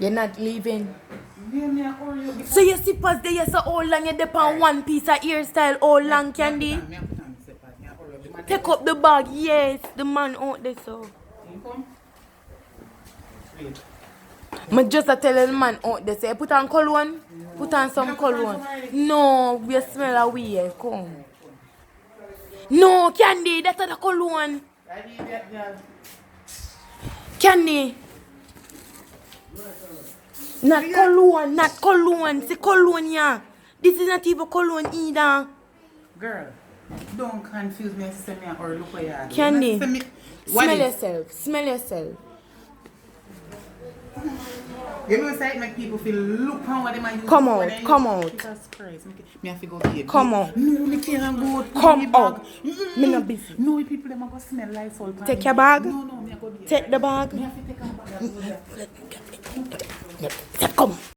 You're not leaving. Yeah, me a hurry up. So your slippers there, so how long you dip on one piece of hairstyle? How long, Candy? Me a put on the slippers. Me a hurry up. The man Take up the bag, yes. The man out there, so. You come? Wait. I just tell the man out there, say, put on cologne. Put on some cologne. No, we smell a weird. Come. No, Candy, that's the cologne. I need that girl. Candy. Not cologne, not cologne. Say cologne, yeah. This is not even cologne either. Girl, don't confuse me. Say me or look where you are. Candy, What smell is? yourself. Smell yourself. You know, say it make people feel look on what they might use. Come out, come out. Jesus Christ. Me have to go here. Come out. No, me can't go. Come out. Me not busy. No, people them are go smell like soul. Take your bag. No, me a go there. Take the bag. Me have to take a bag. Come.